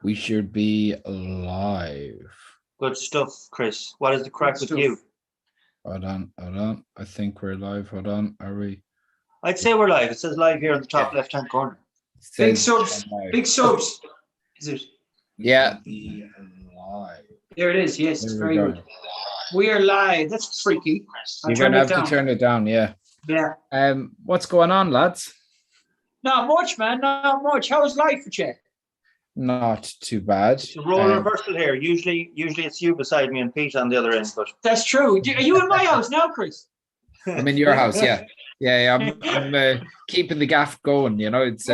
We should be live. Good stuff, Chris. What is the crack with you? Hold on. I think we're live. Hold on. Are we? I'd say we're live. It says live here in the top left-hand corner. Big subs. Big subs. Is it? Yeah. Be live. There it is. Yes, it's very good. We are live. That's freaky. You're gonna have to turn it down. Yeah. Yeah. What's going on, lads? Not much, man. Not much. How's life for you? Not too bad. It's a role reversal here. Usually it's you beside me and Pete on the other end. But that's true. Are you in my house now, Chris? I'm in your house. Yeah. I'm keeping the gaff going. You know, it's.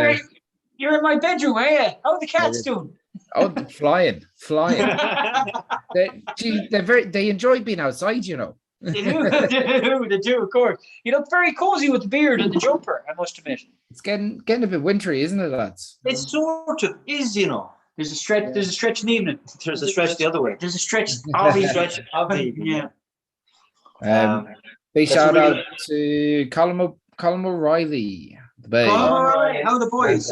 You're in my bedroom, are you? How are the cats doing? Oh, flying. They enjoy being outside. You know. They do, of course. You look very cozy with the beard and the jumper, I must admit. It's getting a bit wintry, isn't it, lads? It sort of is, you know. There's a stretch in the evening. There's a stretch the other way. There's a stretch of the evening. Yeah. Big shout out to Colin O'Reilly. How are the boys?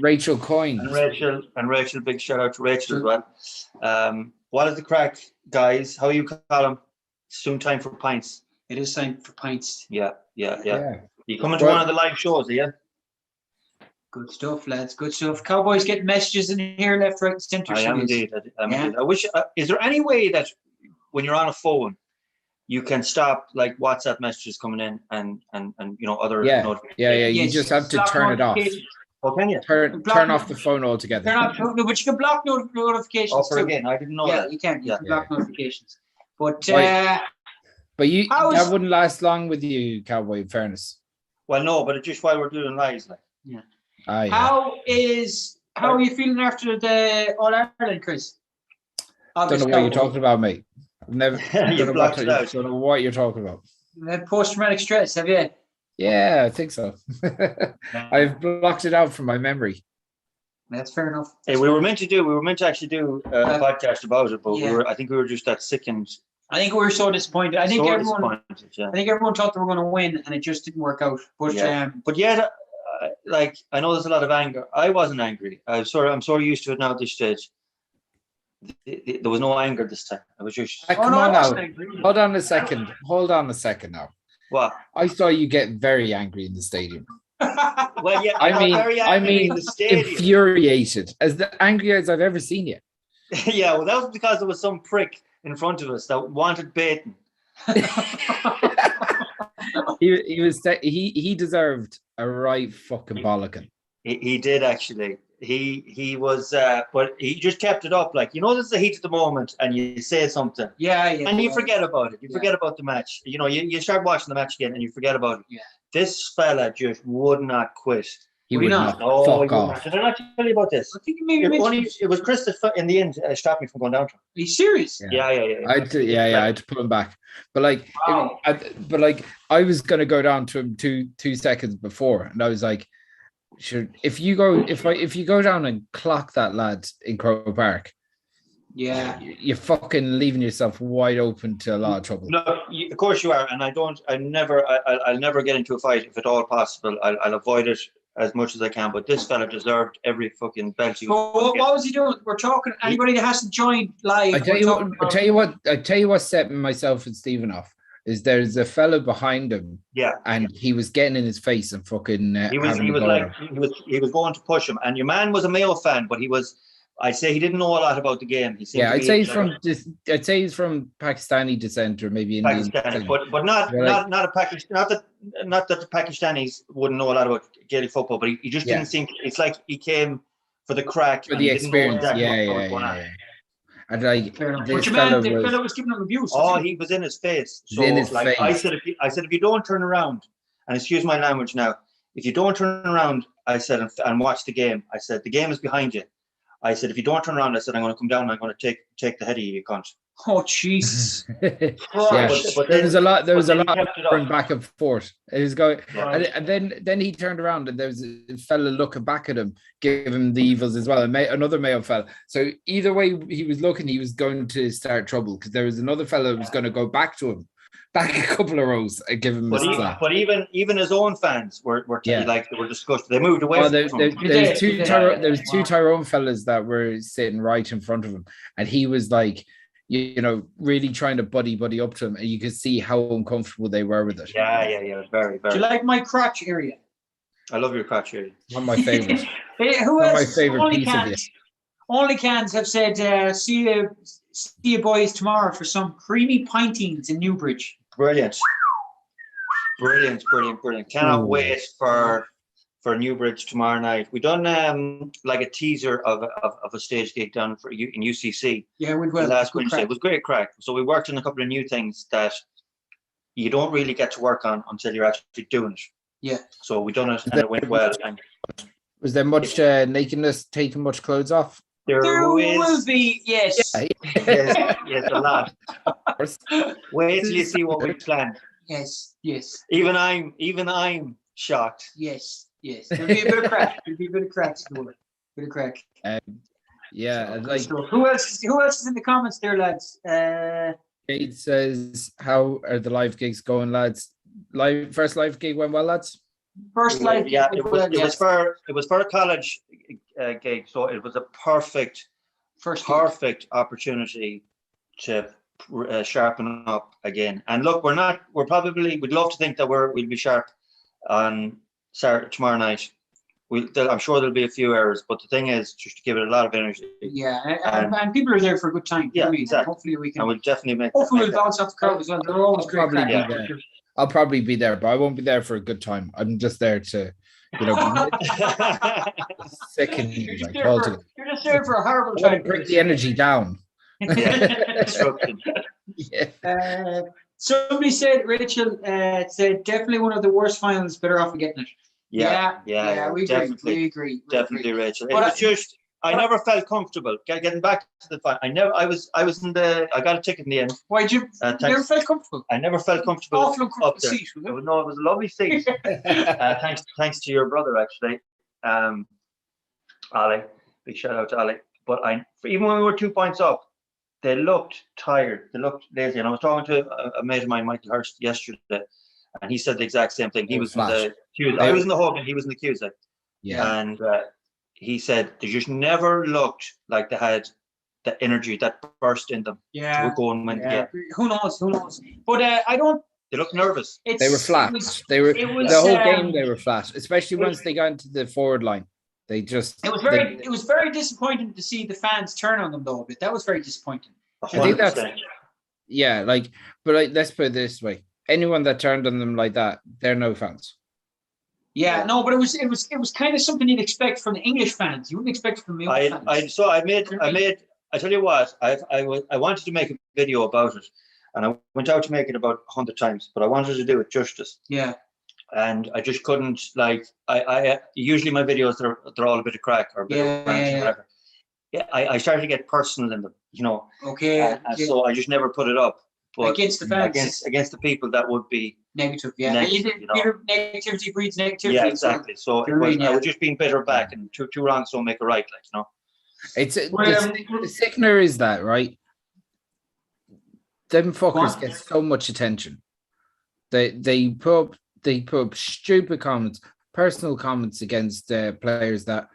Rachel Coyne. And Rachel, big shout out to Rachel as well. What is the crack, guys? How are you, Colin? Soon time for pints. It is time for pints. Yeah. You coming to one of the live shows, are you? Good stuff, lads. Good stuff. Cowboys getting messages in here, left, right, centre. I am indeed. I wish. Is there any way that when you're on a phone, you can stop like WhatsApp messages coming in and you know other notifications? Yeah. You just have to turn it off. Oh, can you? Turn off the phone altogether. But you can block notifications. Oh, again, I didn't know that. Yeah, you can. You can block notifications. But that wouldn't last long with you, Cowboy, in fairness. Well, no, but it's just while we're doing lives, like. Yeah. Yeah. How are you feeling after the All Ireland, Chris? Don't know what you're talking about, mate. I've never don't know what you're talking about. Post-traumatic stress, have you? Yeah, I think so. I've blocked it out from my memory. That's fair enough. Hey, we were meant to actually do a podcast about it, but I think we were just that sickened. I think we were so disappointed. I think everyone thought they were going to win, and it just didn't work out. But yet, like I know there's a lot of anger. I wasn't angry. I'm so used to it now at this stage. There was no anger this time. I was just. Come on now. Hold on a second now. What? I saw you get very angry in the stadium. Well, yeah. I mean, infuriated, as angry as I've ever seen you. Yeah, well, that was because there was some prick in front of us that wanted baiting. he deserved a right fucking bollocking. He did actually. He was, but he just kept it up. Like, you know, this is the heat of the moment, and you say something, and you forget about it. You forget about the match. You know, you start watching the match again, and you forget about it. Yeah. This fella just would not quit. He would not. Fuck off. Did I not tell you about this? I think it was Chris that in the end stopped me from going down to him. Are you serious? Yeah. I had to pull him back. But I was gonna go down to him two seconds before, and I was like, sure, if you go down and clock that lad in Crow Park, you're fucking leaving yourself wide open to a lot of trouble. No, of course you are, and I'll never get into a fight if at all possible. I'll avoid it as much as I can, but this fella deserved every fucking belt. What was he doing? We're talking anybody that hasn't joined live. I tell you what set myself and Stephen off is there's a fella behind him, and he was getting in his face and fucking. He was going to push him, and your man was a Mayo fan, but I'd say he didn't know a lot about the game. I'd say he's from Pakistani descent or maybe Indian. Pakistani, but not a Pakistan. Not that the Pakistanis wouldn't know a lot about Gaelic football, but he just didn't think. It's like he came for the crack, for the experience. And like, but your man, the fellow was giving him abuse. Oh, he was in his face. So face. I said, if you don't turn around, and excuse my language now, if you don't turn around, I said, and watch the game, I said, the game is behind you. I said, if you don't turn around, I said, I'm going to come down and I'm going to take the head of you cunt. Oh, Jesus. But there was a lot going back and forth. It was going, and then he turned around and there was a fella looking back at him, giving him the evils as well. And another Mayo fella. So either way he was looking, he was going to start trouble because there was another fella who was going to go back to him. back a couple of rows and give him a slap. But even his own fans were disgusted. They moved away from him. There was two Tyrone fellas that were sitting right in front of him, and he was like, really trying to buddy up to him, and you could see how uncomfortable they were with it. Yeah, very, very. Do you like my crotch area? I love your crotch area. One of my favorites. Who else? My favorite piece of it. Only cans have said, see you boys tomorrow for some creamy pintings in Newbridge. Brilliant. Cannot wait for Newbridge tomorrow night. We done like a teaser of a stage gig down in UCC. Yeah, we will. Last Wednesday. It was great crack. So we worked on a couple of new things that you don't really get to work on until you're actually doing it. Yeah. So we done it and it went well. And was there much nakedness, taking much clothes off? There will be, yes. Yes, a lot. Wait till you see what we planned. Yes. Even I'm shocked. Yes. There'll be a bit of crack. Bit of crack. Yeah, like who else is in the comments there, lads? Jade says, "How are the live gigs going, lads? First live gig went well, lads. First live, yeah. It was for a college gig, so it was a perfect opportunity to sharpen up again. And look, we'd love to think that we'll be sharp on tomorrow night. I'm sure there'll be a few errors, but the thing is just to give it a lot of energy. Yeah, and people are there for a good time. Yeah, exactly. Hopefully we can. And we'll definitely make. Hopefully we'll bounce off the crowd as well. They're always great. I'll probably be there, but I won't be there for a good time. I'm just there to, second. You're just there for a horrible time. Bring the energy down. Somebody said, Rachel said, definitely one of the worst finals. Better off getting it. Yeah, we agree. Definitely, Rachel. But it was just, I never felt comfortable getting back to the final. I got a ticket in the end. Why did you never felt comfortable? I never felt comfortable. Awful uncomfortable seat. No, it was a lovely seat. Thanks to your brother, actually, Ali. Big shout out to Ali. But even when we were 2 points up, they looked tired. They looked lazy. And I was talking to a mate of mine, Michael Hurst, yesterday, and he said the exact same thing. He was in the queues. I was in the hub and he was in the queues. Yeah. And he said they just never looked like they had the energy that burst in them. Yeah. To go and win the game. Who knows? But I don't. They looked nervous. They were flat. The whole game. They were flat, especially once they got into the forward line. They just. It was very disappointing to see the fans turn on them though a bit. That was very disappointing. 100%. I think that's. But let's put it this way: anyone that turned on them like that, they're no fans. Yeah, no, but it was kind of something you'd expect from the English fans. You wouldn't expect from the fans. I tell you what, I wanted to make a video about it, and I went out to make it about 100 times, but I wanted to do it justice. Yeah. And I just couldn't, I usually my videos they're all a bit of crack or a bit of rant or whatever. Yeah, I started to get personal in them, Okay. So I just never put it up. But against the fans, against the people that would be negative, negativity breeds negativity. Yeah, exactly. So I was just being bitter back, and two wrongs don't make a right, It's the sickener is that, right? Them fuckers get so much attention. They put up stupid comments, personal comments against players that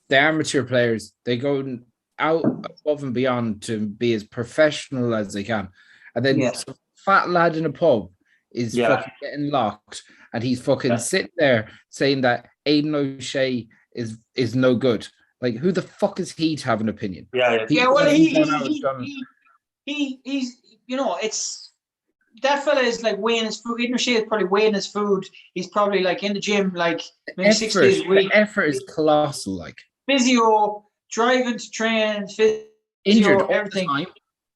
they are mature players. They go out above and beyond to be as professional as they can. And then some fat lad in a pub is fucking getting locked, and he's fucking sitting there saying that Aidan O'Shea is no good. Like, who the fuck is he to have an opinion? Well, he's it's that fella is like weighing his food. Aidan O'Shea is probably weighing his food. He's probably like in the gym, like maybe 6 days a week. The effort is colossal. Like physio, driving to train, injured everything.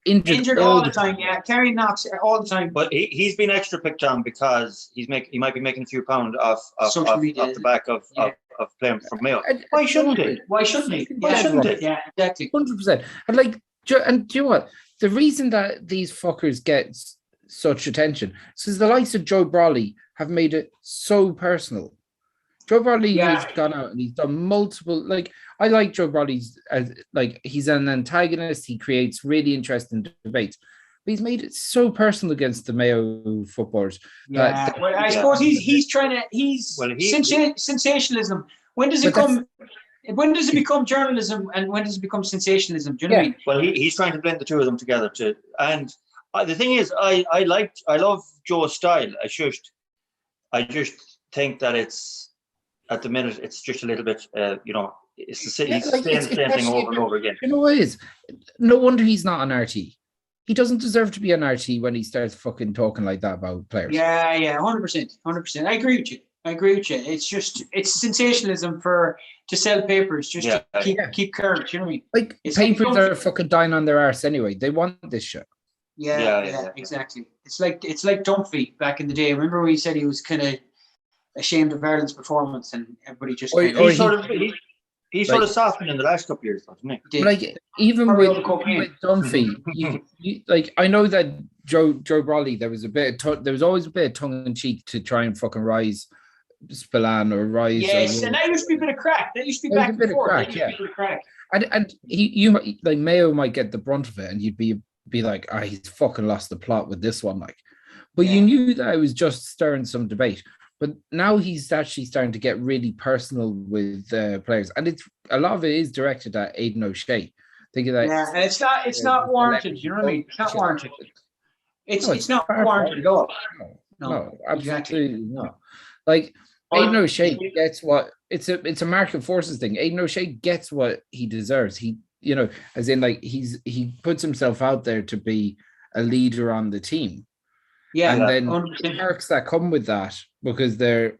Injured all the time, carrying knocks all the time. But he's been extra picked on because he might be making a few pounds off the back of playing for Mayo. Why shouldn't he? Why shouldn't he? Yeah, exactly. 100%. And do you know what? The reason that these fuckers get such attention is because the likes of Joe Brawley have made it so personal. Joe Brawley has gone out and he's done multiple. I like Joe Brawley's he's an antagonist. He creates really interesting debates, he's made it so personal against the Mayo footballers. Yeah, well, I suppose he's trying to sensationalism. When does it come? When does it become journalism, and when does it become sensationalism? Do you know what I mean? Well, he's trying to blend the two of them together too. And the thing is, I love Joe's style. I just think that it's at the minute it's just a little bit, it's he's saying the same thing over and over again. You know what it is? No wonder he's not an RT. He doesn't deserve to be an RT when he starts fucking talking like that about players. Yeah, 100%. I agree with you. It's sensationalism to sell papers, just to keep current. You know what I mean? Like papers are fucking dying on their arse anyway. They want this shit. Yeah, exactly. It's like Dunphy back in the day. Remember we said he was kind of ashamed of Ireland's performance, and everybody just he's sort of softened in the last couple of years, hasn't he? Like even with Dunphy, you like I know that Joe Brawley, there was always a bit of tongue in cheek to try and fucking rise Spillane or rise. Yes, and that used to be a bit of crack. That used to be back and forth. And you like Mayo might get the brunt of it, and you'd be like, he's fucking lost the plot with this one, like. But you knew that it was just stirring some debate. But now he's actually starting to get really personal with players, and a lot of it is directed at Aidan O'Shea. Thinking that, and it's not warranted. You know what I mean? It's not warranted. It's not warranted at all. No, absolutely not. Like Aidan O'Shea gets what it's a market forces thing. Aidan O'Shea gets what he deserves. He, as in like he puts himself out there to be a leader on the team. Yeah, and then the perks that come with that, because they're,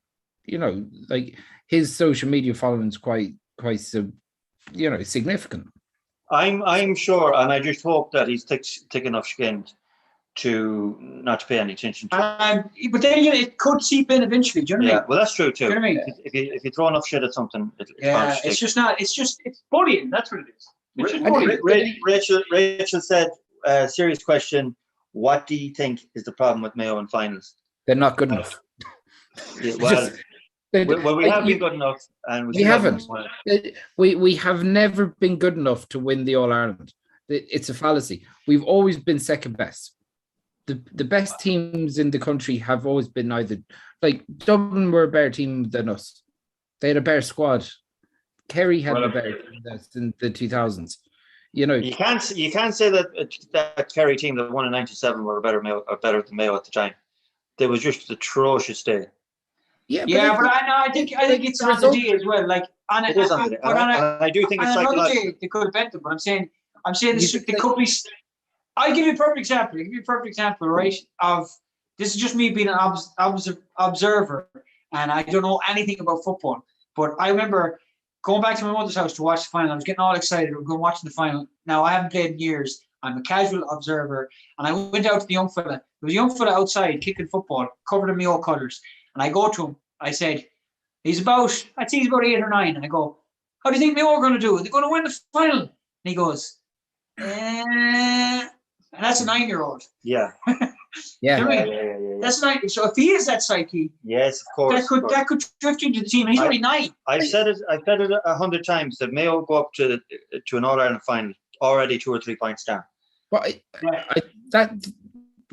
like his social media following is quite significant. I'm sure, and I just hope that he's thick enough skinned to not to pay any attention to. But then it could seep in eventually. Do you know what I mean? Well, that's true too. Do you know what I mean? If you throw enough shit at something, it's bullying. That's what it is. Rachel said, serious question. What do you think is the problem with Mayo in finals? They're not good enough. We have been good enough, and we haven't. We have never been good enough to win the All Ireland. It's a fallacy. We've always been second best. The best teams in the country have always been either like Dublin were a better team than us. They had a better squad. Kerry had a better team in the 2000s. You can't say that Kerry team that won in '97 were better than Mayo at the time. They was just atrocious day. But I think it's on the day as well. Like it is on the day. I do think it's psychological. They could have bet them, but I'm saying the could be. I'll give you a perfect example. Right? Of this is just me being an observer, and I don't know anything about football. But I remember going back to my mother's house to watch the final. I was getting all excited. I'm going watching the final. Now, I haven't played in years. I'm a casual observer. And I went out to the young fella. There was a young fella outside kicking football, covered in Mayo colours. And I go to him. I said, he's about 8 or 9. And I go, how do you think Mayo are going to do? They're going to win the final. And he goes, and that's a 9-year-old. Yeah. Yeah. That's 9. So if he is that psyche, yes, of course, that could drift into the team. He's only 9. I've said it 100 times that Mayo go up to an All Ireland final already 2 or 3 points down. But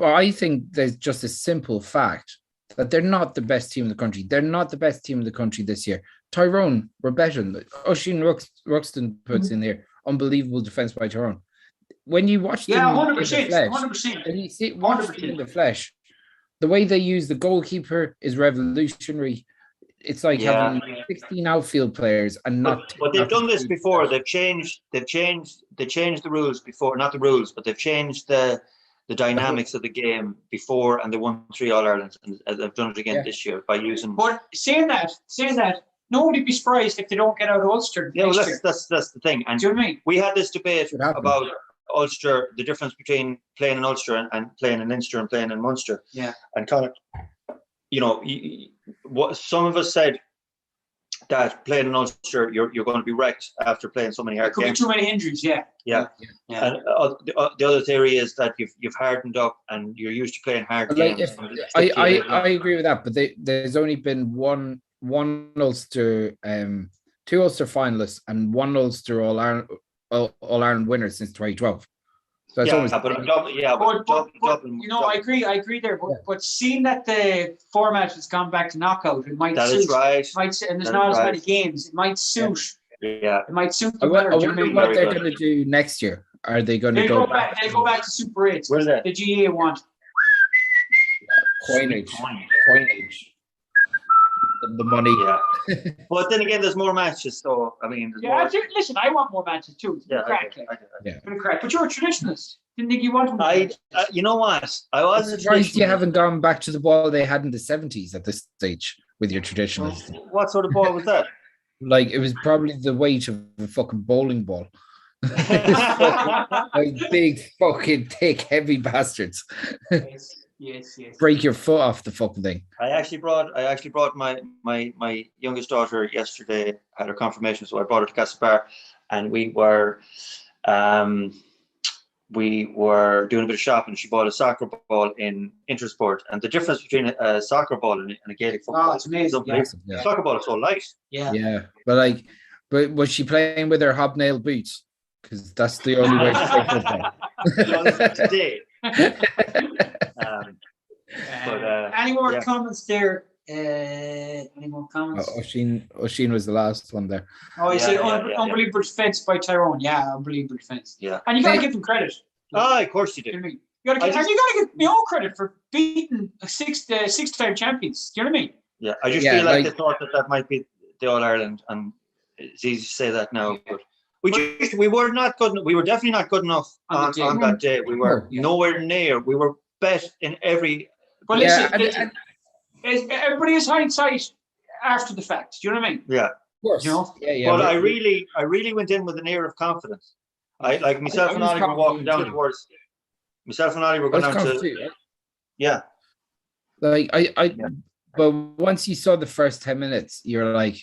I think there's just a simple fact that they're not the best team in the country. They're not the best team in the country this year. Tyrone were better. Oisin Ruxton puts in there unbelievable defense by Tyrone. When you watch them 100%, and you see in the flesh, the way they use the goalkeeper is revolutionary. It's like having 16 outfield players and not. But they've done this before. They've changed the rules before. Not the rules, but they've changed the dynamics of the game before, and they won 3 All Irelands, and they've done it again this year by using. But saying that, nobody be surprised if they don't get out of Ulster. Yeah, well, that's the thing. And do you know what I mean? We had this debate about Ulster, the difference between playing in Ulster and playing in Leinster and playing in Munster. Yeah. And kind of, what some of us said that playing in Ulster, you're going to be wrecked after playing so many hard games. Could be too many injuries. Yeah. And the other theory is that you've hardened up and you're used to playing hard games. I agree with that, but there's only been one Ulster, 2 Ulster finalists and 1 Ulster All Ireland winner since 2012. So it's always but you know, I agree there. But seeing that the format has gone back to knockout, it might suit. And there's not as many games. It might suit. Yeah. It might suit I them better. wonder what they're going to do next year. Are they going to go back? They go back to Super 8s. Where's that? The GA want coinage. The money. Yeah. But then again, there's more matches, so I mean. Listen, I want more matches too. Yeah, Crack. But you're a traditionalist. Didn't think you wanted more. You know what? I was surprised you haven't gone back to the ball they had in the 70s at this stage with your traditionalist. What sort of ball was that? Like, it was probably the weight of a fucking bowling ball. Like big fucking thick heavy bastards. Yes. Break your foot off the fucking thing. I actually brought my youngest daughter yesterday, had her confirmation, so I brought her to Castlebar, and we were doing a bit of shopping. She bought a soccer ball in Intersport, and the difference between a soccer ball and a Gaelic football it's amazing. Yeah. Soccer ball is so light. Yeah. But was she playing with her hobnail boots? Because that's the only way to play football. Today. Any more comments there? Any more comments? Oisin was the last one there. Oh, you say unbelievable defense by Tyrone. Yeah, unbelievable defense. Yeah, and you got to give them credit. Of course you do. You know what I mean? You got to give me all credit for beating six-time champions. Do you know what I mean? Yeah, I just feel like they thought that might be the All Ireland, and it's easy to say that now, but. We were not good. We were definitely not good enough on that day. We were nowhere near. We were bet in every. But listen, everybody is hindsight after the fact. Do you know what I mean? Yeah. Of course. You know? Yeah. But I really went in with an air of confidence. Myself and Ollie were walking down towards. Myself and Ollie were going down to. Yeah. But once you saw the first 10 minutes, you're like,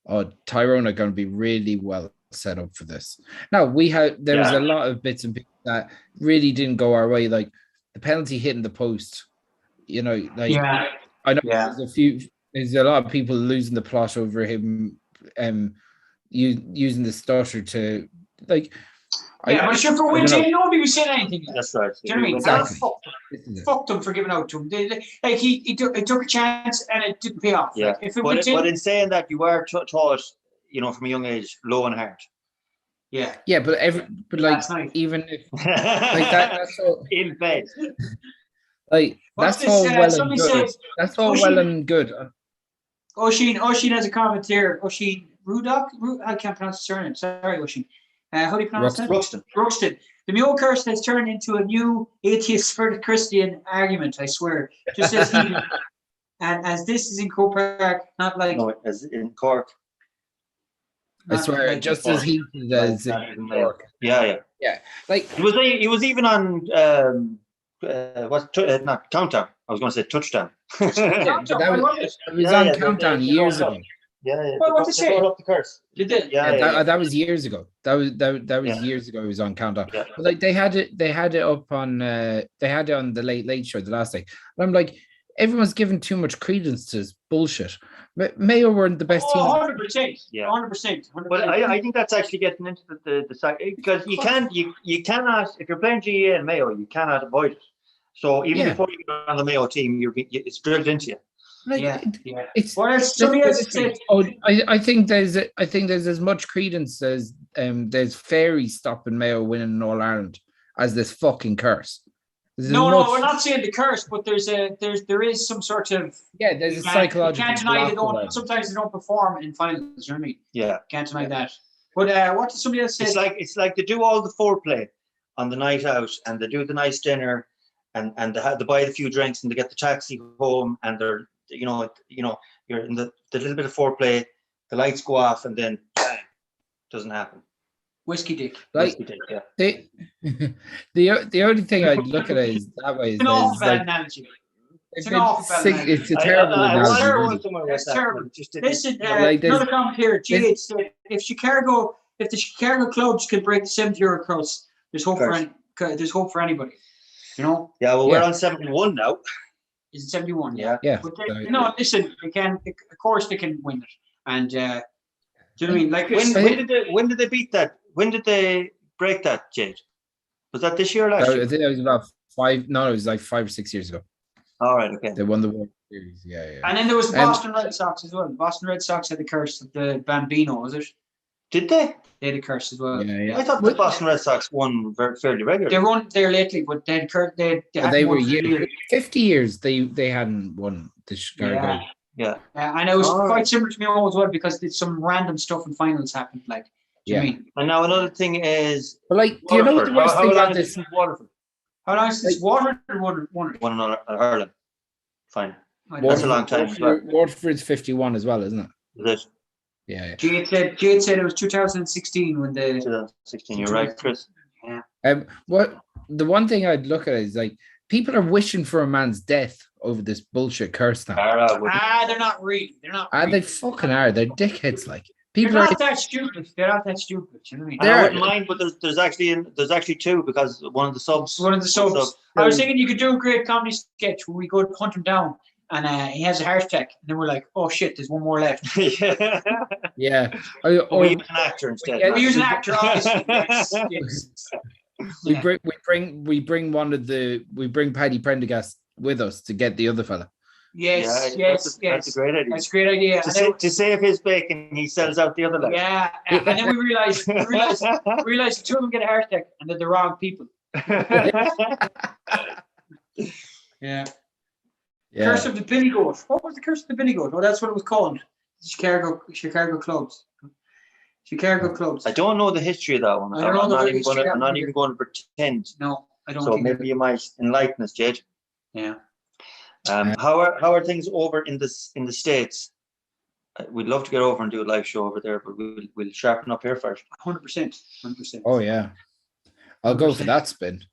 oh, Tyrone are going to be really well set up for this. Now there was a lot of bits and pieces that really didn't go our way, like the penalty hitting the post. You know, I know there's a lot of people losing the plot over him using the stutter to like. But sure, for Winton, nobody was saying anything. That's right. Do you know what I mean? Exactly. Fucked him for giving out to him. He took a chance and it didn't pay off. Yeah. But in saying that, you were taught, from a young age, low and hard. Yeah. Yeah, but even if that's all in bed. Like that's all well and good. That's all well and good. Oisin has a comment here. Oisin Rudock? I can't pronounce his surname. Sorry, Oisin. How do you pronounce that? Ruxton. The Mayo curse has turned into a new atheist for the Christian argument, I swear. Just as he and as this is in Croke Park, not like as in Cork. I swear, just as he does in Cork. Yeah. Like he was even on not Countdown. I was going to say Touchdown. It was on Countdown years ago. Yeah. Well, what to say? Up the curse. You did. That was years ago. That was years ago. It was on Countdown. Yeah. But like they had it up on they had it on the Late Show the last day. And I'm like, everyone's giving too much credence to this bullshit. Mayo weren't the best team. 100%. Yeah. 100%. But I think that's actually getting into the side because you cannot if you're playing GA and Mayo, you cannot avoid it. So even before you get on the Mayo team, it's drilled into you. It's I think there's as much credence as there's fairies stopping Mayo winning an All Ireland as this fucking curse. No, we're not saying the curse, but there is some sort of there's a psychological. You can't deny sometimes they don't perform in finals. You know what I mean? Yeah, can't deny that. But what did somebody else say? It's like they do all the foreplay on the night out, and they do the nice dinner, and they buy a few drinks, and they get the taxi home, and they're you're in the little bit of foreplay, the lights go off, and then bang, doesn't happen. Whiskey dick. Whiskey dick, yeah. The only thing I'd look at it is that way. It's an awful bad analogy. It's a terrible analogy. It's terrible. Listen, another comment here. If the Chicago clubs can break the 70-euro curse, there's hope for anybody. You know? Yeah, well, we're on 71 now. Is it 71? Yeah. But listen, they can. Of course, they can win it. And do you know what I mean? Like when did they beat that? When did they break that, Jade? Was that this year or last year? I think it was about 5. No, it was like 5 or 6 years ago. All right, okay. They won the World Series. Yeah. And then there was Boston Red Sox as well. Boston Red Sox had the curse of the Bambino, was it? Did they? They had a curse as well. Yeah. I thought the Boston Red Sox won fairly regularly. They won there lately, but they were 50 years. They hadn't won the Chicago. Yeah. And it was quite similar to Mayo as well because some random stuff in finals happened. Like, do you mean? And now another thing is, but like, do you know what the worst thing about this? Waterford. How long is this? Waterford or Waterford? One in Ireland. Fine. That's a long time. Waterford's 51 as well, isn't it? Is it? Yeah. Jade said it was 2016 when the 2016. You're right, Chris. Yeah. What the one thing I'd look at is like people are wishing for a man's death over this bullshit curse now. They're not really. They're not. They fucking are. They're dickheads. Like people they're not that stupid. They're not that stupid. You know what I mean? I wouldn't mind, but there's actually two because one of the subs. I was thinking you could do a great comedy sketch where we go hunt him down. And he has a heart attack, and then we're like, "Oh shit, there's one more left." Yeah. Or we use an actor instead. Yeah, we use an actor. Obviously. Yes. We bring Paddy Prendergast with us to get the other fella. Yes. That's a great idea. That's a great idea. To save his bacon, he sells out the other leg. Yeah, and then we realized the two of them get a heart attack, and they're the wrong people. Yeah. Curse of the Billy Goat. What was the Curse of the Billy Goat? Oh, that's what it was called. Chicago clubs. Chicago clubs. I don't know the history of that one. I'm not even going to pretend. No, I don't. So maybe you might enlighten us, Jed. Yeah. How are things over in the States? We'd love to get over and do a live show over there, but we'll sharpen up here first. 100%. Oh yeah, I'll go for that spin.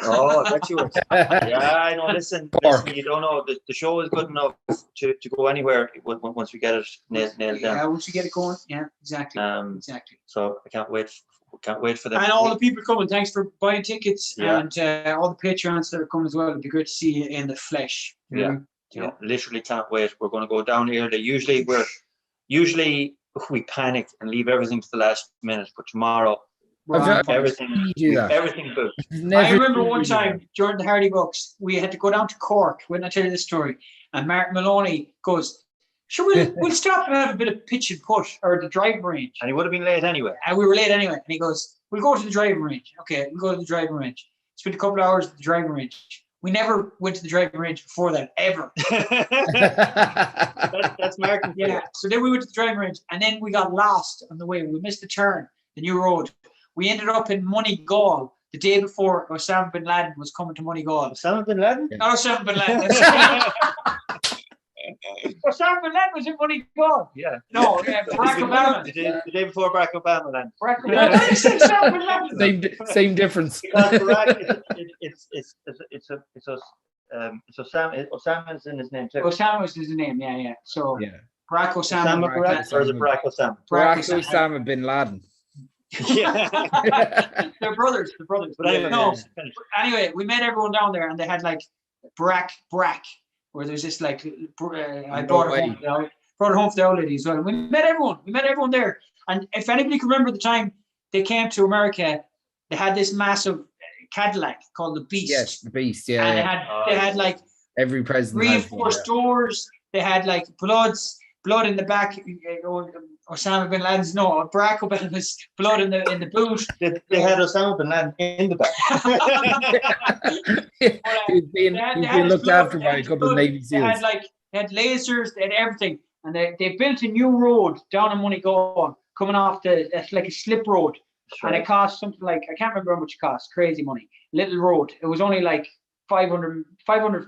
Oh, I bet you would. Yeah, I know. Listen, you don't know. The show is good enough to go anywhere once we get it nailed down. Yeah, once you get it going. Yeah, exactly. Exactly. So I can't wait for them. And all the people coming. Thanks for buying tickets and all the Patreons that are coming as well. It'd be great to see you in the flesh. Yeah. Literally can't wait. We're going to go down early. Usually we panic and leave everything to the last minute, but tomorrow. Everything good. I remember one time during the Hardy Bucks, we had to go down to Cork. When I tell you this story, and Martin Maloney goes, "Sure, we'll stop and have a bit of pitch and putt or the driving range." And he would have been late anyway. And we were late anyway. And he goes, "We'll go to the driving range." Okay, we'll go to the driving range. Spent a couple of hours at the driving range. We never went to the driving range before that, ever. That's Martin. Yeah. So then we went to the driving range, and then we got lost on the way. We missed the turn, the new road. We ended up in Moneygall the day before Osama bin Laden was coming to Moneygall. Osama bin Laden? Not Osama bin Laden. Osama bin Laden was in Moneygall. Yeah. No, Barack Obama. The day before Barack Obama then. Barack Obama. Same difference. Because Barack, it's Osama's in his name too. Osama was his name, yeah. So Barack Osama. Or is it Barack Osama? Barack Osama bin Laden. Yeah. They're brothers. But anyway, we met everyone down there, and they had like Brack, where there's this like I brought it home for the old ladies as well. We met everyone there. And if anybody can remember the time they came to America, they had this massive Cadillac called the Beast. Yes, the Beast. Yeah. And they had like every president reinforced doors. They had like blood in the back. Osama bin Laden's Barack Obama's blood in the boot. They had Osama bin Laden in the back. He's being looked after by a couple of Navy SEALs. They had lasers, they had everything, and they built a new road down in Moneygall, coming off it's like a slip road, and it cost something like, I can't remember how much it cost, crazy money. Little road. It was only like 500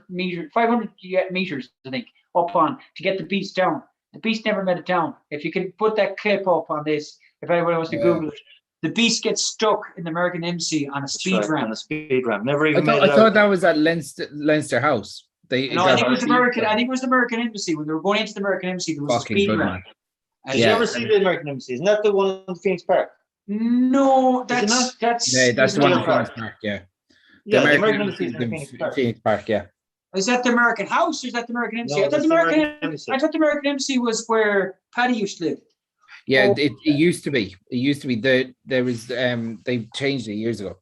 meters, I think, up on to get the Beast down. The Beast never made it down. If you can put that clip up on this, if anyone wants to Google it, the Beast gets stuck in the American Embassy on a speed ramp. On a speed ramp. Never even made it I thought that was at Leinster House. I think it was American. I think it was the American Embassy. When they were going into the American Embassy, there was a speed ramp. Did you ever see the American Embassy? Isn't that the one in Phoenix Park? No, that's the one in Phoenix Park. Yeah. The American Embassy is in Phoenix Park. Yeah. Is that the American House or is that the American Embassy? I thought the American Embassy was where Paddy used to live. Yeah, it used to be. It used to be. There was they changed it years ago.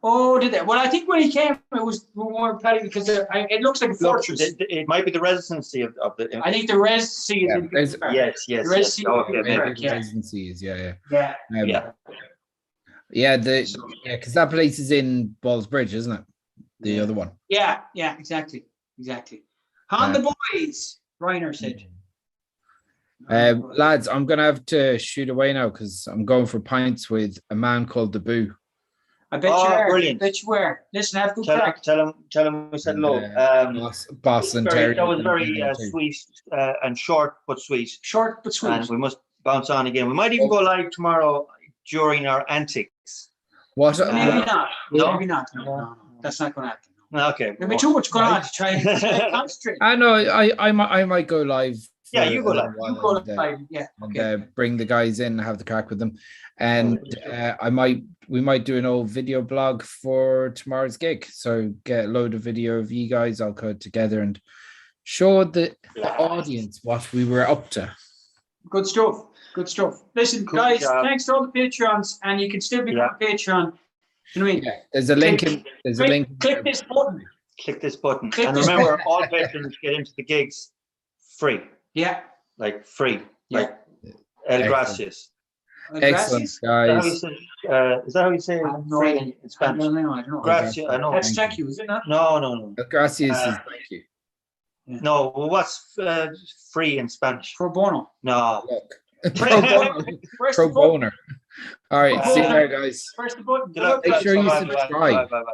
Oh, did they? Well, I think when he came, it was more petty because it looks like a fortress. It might be the residency of the. I think the residency is. Yes. The residency. Residency is, yeah. Yeah, because that place is in Ballsbridge, isn't it? The other one. Yeah, exactly. On the boys, Reiner said. Lads, I'm gonna have to shoot away now because I'm going for pints with a man called the Boo. I bet you are. Brilliant. I bet you were. Listen, have good crack. Tell him we said hello. Boston Terry. That was very sweet and short but sweet. Short but sweet. And we must bounce on again. We might even go live tomorrow during our antics. What? Maybe not. No? Maybe not. No. That's not going to happen. Okay. There'll be too much going on to try and concentrate. I know. I might go live. Yeah, you go live. You go live. Yeah. And bring the guys in, have the crack with them, and we might do an old video blog for tomorrow's gig. So get a load of video of you guys all code together and show the audience what we were up to. Good stuff. Listen, guys, thanks to all the Patreons, and you can still be on Patreon. You know what I mean? Yeah, there's a link. Click this button. And remember, all patrons get into the gigs free. Yeah. Like free. Yeah. Like El Gracias. Excellent, guys. Is that how you say free in Spanish? I don't know. Gracias. I know. That's thank you, is it not? No. El Gracias is thank you. Yeah. No, well, what's free in Spanish? Pro bono. No. Look. Pro boner. All right, see you there, guys. Press the button. Make sure you subscribe. Bye.